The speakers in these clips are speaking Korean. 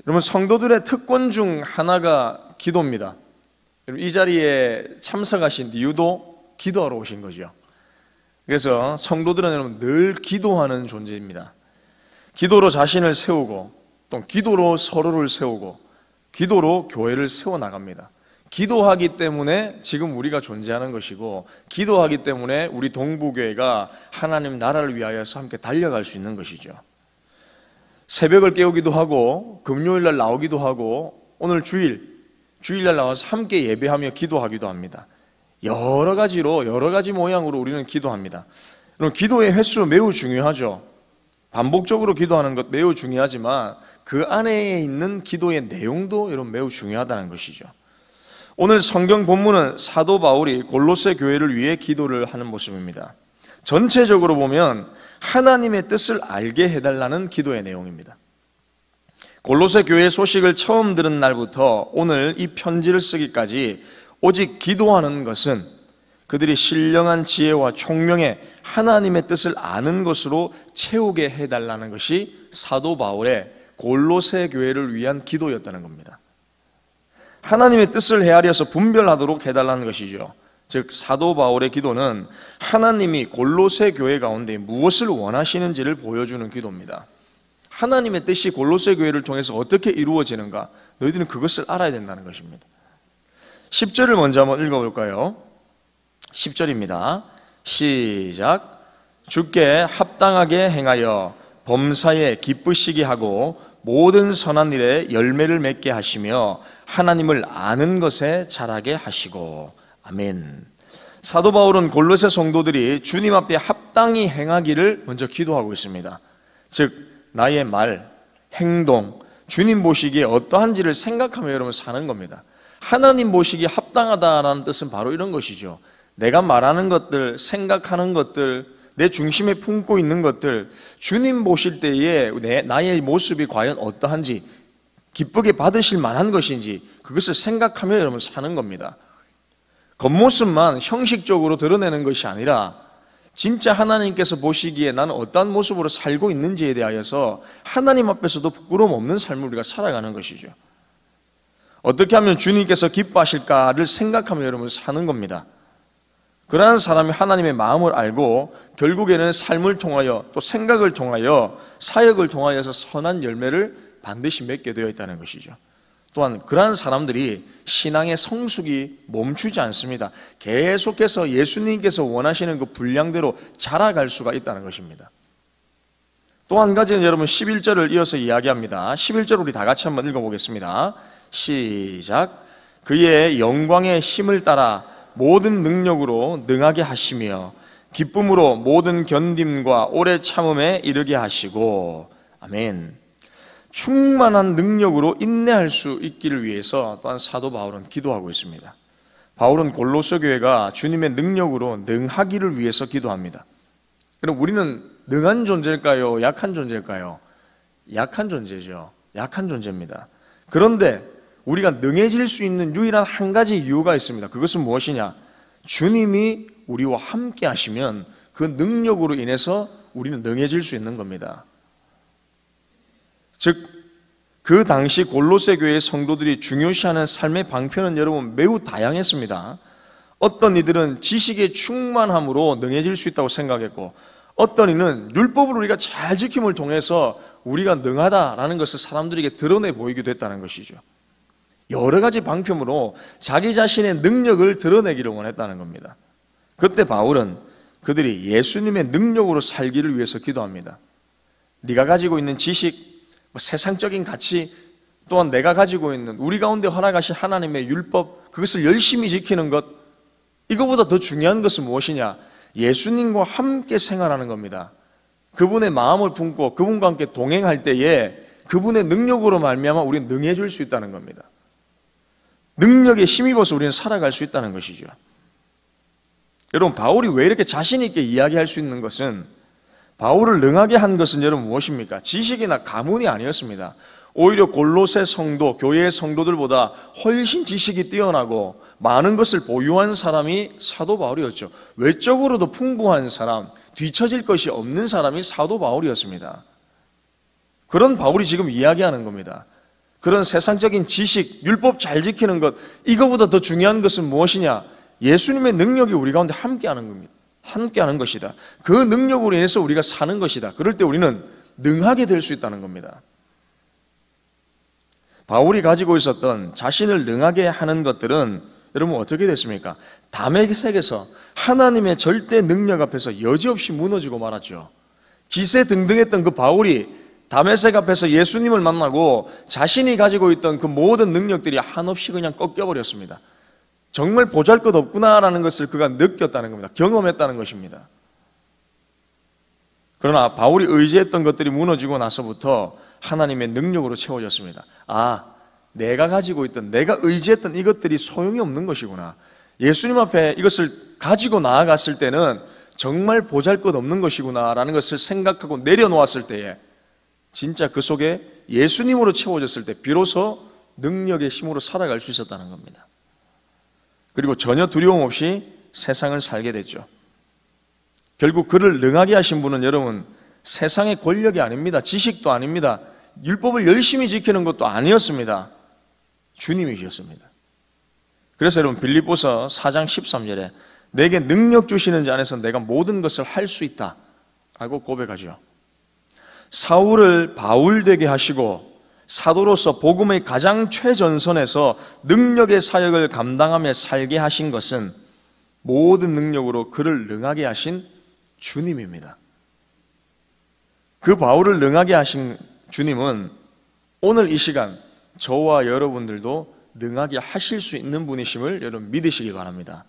여러분, 성도들의 특권 중 하나가 기도입니다. 이 자리에 참석하신 이유도 기도하러 오신 거죠. 그래서 성도들은 여러분 늘 기도하는 존재입니다. 기도로 자신을 세우고 또 기도로 서로를 세우고 기도로 교회를 세워나갑니다. 기도하기 때문에 지금 우리가 존재하는 것이고, 기도하기 때문에 우리 동부교회가 하나님 나라를 위하여서 함께 달려갈 수 있는 것이죠. 새벽을 깨우기도 하고 금요일날 나오기도 하고 오늘 주일날 나와서 함께 예배하며 기도하기도 합니다. 여러 가지 모양으로 우리는 기도합니다. 그럼 기도의 횟수 매우 중요하죠. 반복적으로 기도하는 것 매우 중요하지만 그 안에 있는 기도의 내용도 여러분 매우 중요하다는 것이죠. 오늘 성경 본문은 사도 바울이 골로새 교회를 위해 기도를 하는 모습입니다. 전체적으로 보면 하나님의 뜻을 알게 해달라는 기도의 내용입니다. 골로새 교회 소식을 처음 들은 날부터 오늘 이 편지를 쓰기까지 오직 기도하는 것은 그들이 신령한 지혜와 총명에 하나님의 뜻을 아는 것으로 채우게 해달라는 것이 사도 바울의 골로새 교회를 위한 기도였다는 겁니다. 하나님의 뜻을 헤아려서 분별하도록 해달라는 것이죠. 즉 사도 바울의 기도는 하나님이 골로새 교회 가운데 무엇을 원하시는지를 보여주는 기도입니다. 하나님의 뜻이 골로새 교회를 통해서 어떻게 이루어지는가, 너희들은 그것을 알아야 된다는 것입니다. 10절을 먼저 한번 읽어볼까요? 10절입니다. 시작. 주께 합당하게 행하여 범사에 기쁘시게 하고 모든 선한 일에 열매를 맺게 하시며 하나님을 아는 것에 자라게 하시고. 아멘. 사도 바울은 골로새 성도들이 주님 앞에 합당히 행하기를 먼저 기도하고 있습니다. 즉 나의 말, 행동, 주님 보시기에 어떠한지를 생각하며 여러분 사는 겁니다. 하나님 보시기에 합당하다라는 뜻은 바로 이런 것이죠. 내가 말하는 것들, 생각하는 것들, 내 중심에 품고 있는 것들, 주님 보실 때에 나의 모습이 과연 어떠한지, 기쁘게 받으실 만한 것인지 그것을 생각하며 여러분 사는 겁니다. 겉모습만 형식적으로 드러내는 것이 아니라 진짜 하나님께서 보시기에 나는 어떠한 모습으로 살고 있는지에 대하여서 하나님 앞에서도 부끄러움 없는 삶을 우리가 살아가는 것이죠. 어떻게 하면 주님께서 기뻐하실까를 생각하며 여러분 사는 겁니다. 그러한 사람이 하나님의 마음을 알고 결국에는 삶을 통하여 또 생각을 통하여 사역을 통하여서 선한 열매를 반드시 맺게 되어 있다는 것이죠. 또한 그러한 사람들이 신앙의 성숙이 멈추지 않습니다. 계속해서 예수님께서 원하시는 그 분량대로 자라갈 수가 있다는 것입니다. 또 한 가지는 여러분 11절을 이어서 이야기합니다. 11절 우리 다 같이 한번 읽어보겠습니다. 시작. 그의 영광의 힘을 따라 모든 능력으로 능하게 하시며 기쁨으로 모든 견딤과 오래 참음에 이르게 하시고. 아멘. 충만한 능력으로 인내할 수 있기를 위해서 또한 사도 바울은 기도하고 있습니다. 바울은 골로새 교회가 주님의 능력으로 능하기를 위해서 기도합니다. 그럼 우리는 능한 존재일까요? 약한 존재일까요? 약한 존재죠. 약한 존재입니다. 그런데 우리가 능해질 수 있는 유일한 한 가지 이유가 있습니다. 그것은 무엇이냐? 주님이 우리와 함께 하시면 그 능력으로 인해서 우리는 능해질 수 있는 겁니다. 즉 그 당시 골로새 교회의 성도들이 중요시하는 삶의 방편은 여러분 매우 다양했습니다. 어떤 이들은 지식의 충만함으로 능해질 수 있다고 생각했고, 어떤 이는 율법을 우리가 잘 지킴을 통해서 우리가 능하다라는 것을 사람들에게 드러내 보이기도 했다는 것이죠. 여러 가지 방편으로 자기 자신의 능력을 드러내기를 원했다는 겁니다. 그때 바울은 그들이 예수님의 능력으로 살기를 위해서 기도합니다. 네가 가지고 있는 지식, 세상적인 가치, 또한 내가 가지고 있는 우리 가운데 허락하신 하나님의 율법, 그것을 열심히 지키는 것, 이거보다 더 중요한 것은 무엇이냐? 예수님과 함께 생활하는 겁니다. 그분의 마음을 품고 그분과 함께 동행할 때에 그분의 능력으로 말미암아 우리는 능해질 수 있다는 겁니다. 능력에 힘입어서 우리는 살아갈 수 있다는 것이죠. 여러분, 바울이 왜 이렇게 자신 있게 이야기할 수 있는 것은, 바울을 능하게 한 것은 여러분 무엇입니까? 지식이나 가문이 아니었습니다. 오히려 골로새 성도, 교회의 성도들보다 훨씬 지식이 뛰어나고 많은 것을 보유한 사람이 사도 바울이었죠. 외적으로도 풍부한 사람, 뒤처질 것이 없는 사람이 사도 바울이었습니다. 그런 바울이 지금 이야기하는 겁니다. 그런 세상적인 지식, 율법 잘 지키는 것, 이거보다 더 중요한 것은 무엇이냐? 예수님의 능력이 우리 가운데 함께하는 겁니다. 함께하는 것이다. 그 능력으로 인해서 우리가 사는 것이다. 그럴 때 우리는 능하게 될 수 있다는 겁니다. 바울이 가지고 있었던 자신을 능하게 하는 것들은 여러분 어떻게 됐습니까? 다메섹에서 하나님의 절대 능력 앞에서 여지없이 무너지고 말았죠. 기세등등했던 그 바울이 다메섹 앞에서 예수님을 만나고 자신이 가지고 있던 그 모든 능력들이 한없이 그냥 꺾여버렸습니다. 정말 보잘것없구나라는 것을 그가 느꼈다는 겁니다. 경험했다는 것입니다. 그러나 바울이 의지했던 것들이 무너지고 나서부터 하나님의 능력으로 채워졌습니다. 아, 내가 가지고 있던, 내가 의지했던 이것들이 소용이 없는 것이구나. 예수님 앞에 이것을 가지고 나아갔을 때는 정말 보잘것없는 것이구나 라는 것을 생각하고 내려놓았을 때에 진짜 그 속에 예수님으로 채워졌을 때 비로소 능력의 힘으로 살아갈 수 있었다는 겁니다. 그리고 전혀 두려움 없이 세상을 살게 됐죠. 결국 그를 능하게 하신 분은 여러분 세상의 권력이 아닙니다. 지식도 아닙니다. 율법을 열심히 지키는 것도 아니었습니다. 주님이셨습니다. 그래서 여러분 빌립보서 4장 13절에 내게 능력 주시는 자 안에서 내가 모든 것을 할 수 있다 라고 고백하죠. 사울을 바울 되게 하시고 사도로서 복음의 가장 최전선에서 능력의 사역을 감당하며 살게 하신 것은 모든 능력으로 그를 능하게 하신 주님입니다. 그 바울을 능하게 하신 주님은 오늘 이 시간 저와 여러분들도 능하게 하실 수 있는 분이심을 여러분 믿으시기 바랍니다.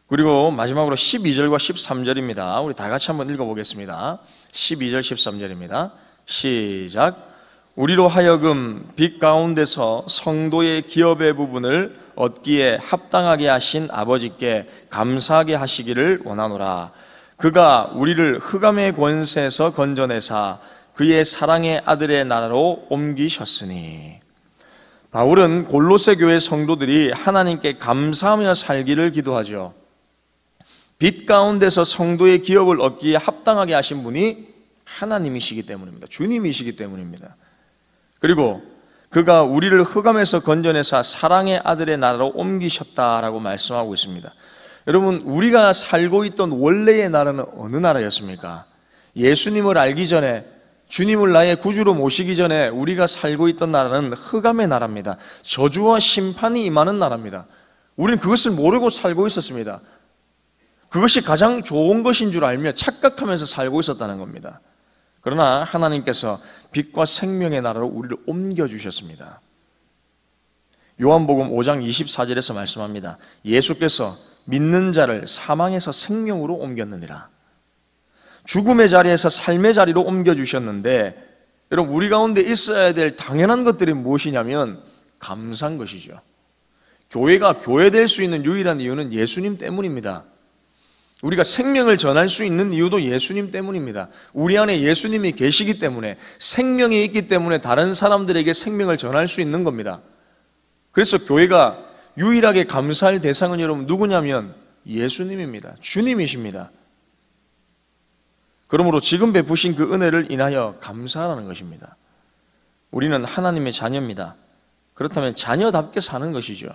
그리고 마지막으로 12절과 13절입니다. 우리 다 같이 한번 읽어보겠습니다. 12절 13절입니다. 시작. 우리로 하여금 빛 가운데서 성도의 기업의 부분을 얻기에 합당하게 하신 아버지께 감사하게 하시기를 원하노라. 그가 우리를 흑암의 권세에서 건져내사 그의 사랑의 아들의 나라로 옮기셨으니. 바울은 골로새 교회 성도들이 하나님께 감사하며 살기를 기도하죠. 빛 가운데서 성도의 기업을 얻기에 합당하게 하신 분이 하나님이시기 때문입니다. 주님이시기 때문입니다. 그리고 그가 우리를 흑암에서 건져내사 사랑의 아들의 나라로 옮기셨다라고 말씀하고 있습니다. 여러분, 우리가 살고 있던 원래의 나라는 어느 나라였습니까? 예수님을 알기 전에, 주님을 나의 구주로 모시기 전에 우리가 살고 있던 나라는 흑암의 나라입니다. 저주와 심판이 임하는 나라입니다. 우리는 그것을 모르고 살고 있었습니다. 그것이 가장 좋은 것인 줄 알며 착각하면서 살고 있었다는 겁니다. 그러나 하나님께서 빛과 생명의 나라로 우리를 옮겨주셨습니다. 요한복음 5장 24절에서 말씀합니다. 예수께서 믿는 자를 사망에서 생명으로 옮겼느니라. 죽음의 자리에서 삶의 자리로 옮겨주셨는데, 여러분 우리 가운데 있어야 될 당연한 것들이 무엇이냐면 감사한 것이죠. 교회가 교회될 수 있는 유일한 이유는 예수님 때문입니다. 우리가 생명을 전할 수 있는 이유도 예수님 때문입니다. 우리 안에 예수님이 계시기 때문에, 생명이 있기 때문에 다른 사람들에게 생명을 전할 수 있는 겁니다. 그래서 교회가 유일하게 감사할 대상은 여러분 누구냐면 예수님입니다. 주님이십니다. 그러므로 지금 베푸신 그 은혜를 인하여 감사하라는 것입니다. 우리는 하나님의 자녀입니다. 그렇다면 자녀답게 사는 것이죠.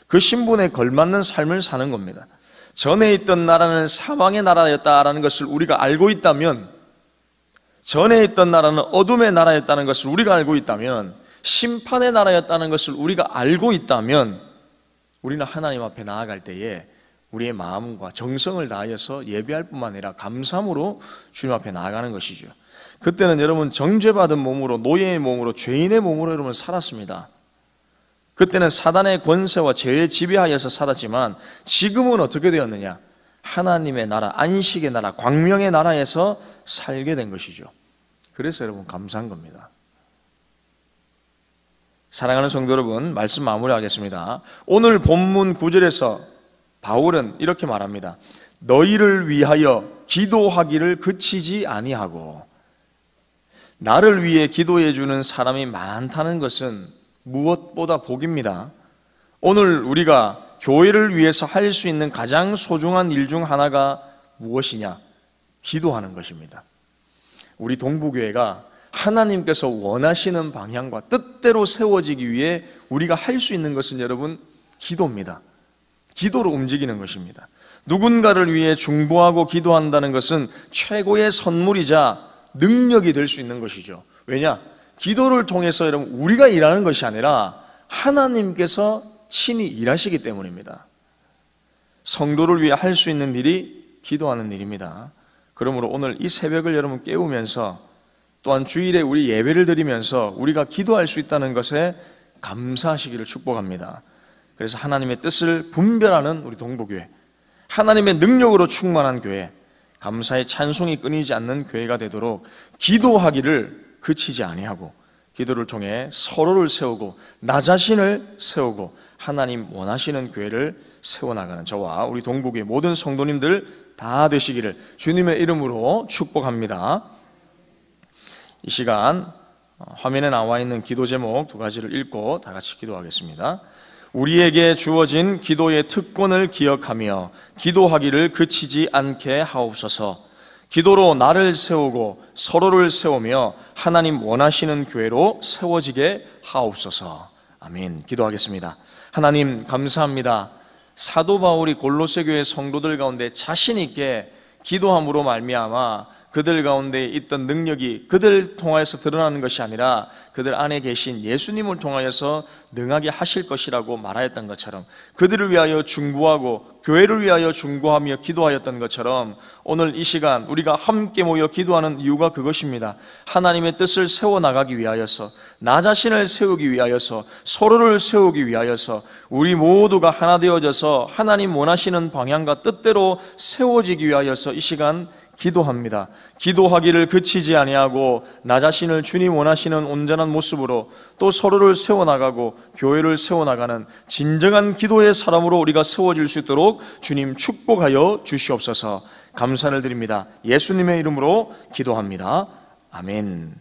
그 신분에 걸맞는 삶을 사는 겁니다. 전에 있던 나라는 사망의 나라였다라는 것을 우리가 알고 있다면, 전에 있던 나라는 어둠의 나라였다는 것을 우리가 알고 있다면, 심판의 나라였다는 것을 우리가 알고 있다면, 우리는 하나님 앞에 나아갈 때에 우리의 마음과 정성을 다하여서 예배할 뿐만 아니라 감사함으로 주님 앞에 나아가는 것이죠. 그때는 여러분 정죄받은 몸으로, 노예의 몸으로, 죄인의 몸으로 여러분 살았습니다. 그때는 사단의 권세와 죄에 지배하여서 살았지만 지금은 어떻게 되었느냐? 하나님의 나라, 안식의 나라, 광명의 나라에서 살게 된 것이죠. 그래서 여러분 감사한 겁니다. 사랑하는 성도 여러분, 말씀 마무리하겠습니다. 오늘 본문 9절에서 바울은 이렇게 말합니다. 너희를 위하여 기도하기를 그치지 아니하고. 나를 위해 기도해 주는 사람이 많다는 것은 무엇보다 복입니다. 오늘 우리가 교회를 위해서 할 수 있는 가장 소중한 일 중 하나가 무엇이냐? 기도하는 것입니다. 우리 동부교회가 하나님께서 원하시는 방향과 뜻대로 세워지기 위해 우리가 할 수 있는 것은 여러분 기도입니다. 기도로 움직이는 것입니다. 누군가를 위해 중보하고 기도한다는 것은 최고의 선물이자 능력이 될 수 있는 것이죠. 왜냐? 기도를 통해서 여러분 우리가 일하는 것이 아니라 하나님께서 친히 일하시기 때문입니다. 성도를 위해 할 수 있는 일이 기도하는 일입니다. 그러므로 오늘 이 새벽을 여러분 깨우면서 또한 주일에 우리 예배를 드리면서 우리가 기도할 수 있다는 것에 감사하시기를 축복합니다. 그래서 하나님의 뜻을 분별하는 우리 동부교회, 하나님의 능력으로 충만한 교회, 감사의 찬송이 끊이지 않는 교회가 되도록 기도하기를 그치지 아니하고 기도를 통해 서로를 세우고 나 자신을 세우고 하나님 원하시는 교회를 세워나가는 저와 우리 동부교회 모든 성도님들 다 되시기를 주님의 이름으로 축복합니다. 이 시간 화면에 나와 있는 기도 제목 두 가지를 읽고 다 같이 기도하겠습니다. 우리에게 주어진 기도의 특권을 기억하며 기도하기를 그치지 않게 하옵소서. 기도로 나를 세우고 서로를 세우며 하나님 원하시는 교회로 세워지게 하옵소서. 아멘. 기도하겠습니다. 하나님 감사합니다. 사도 바울이 골로새 교회 성도들 가운데 자신 있게 기도함으로 말미암아 그들 가운데 있던 능력이 그들 통하여서 드러나는 것이 아니라 그들 안에 계신 예수님을 통하여서 능하게 하실 것이라고 말하였던 것처럼 그들을 위하여 중보하고 교회를 위하여 중보하며 기도하였던 것처럼 오늘 이 시간 우리가 함께 모여 기도하는 이유가 그것입니다. 하나님의 뜻을 세워나가기 위하여서 나 자신을 세우기 위하여서 서로를 세우기 위하여서 우리 모두가 하나 되어져서 하나님 원하시는 방향과 뜻대로 세워지기 위하여서 이 시간 기도합니다. 기도하기를 그치지 아니하고 나 자신을 주님 원하시는 온전한 모습으로 또 서로를 세워나가고 교회를 세워나가는 진정한 기도의 사람으로 우리가 세워질 수 있도록 주님 축복하여 주시옵소서. 감사를 드립니다. 예수님의 이름으로 기도합니다. 아멘.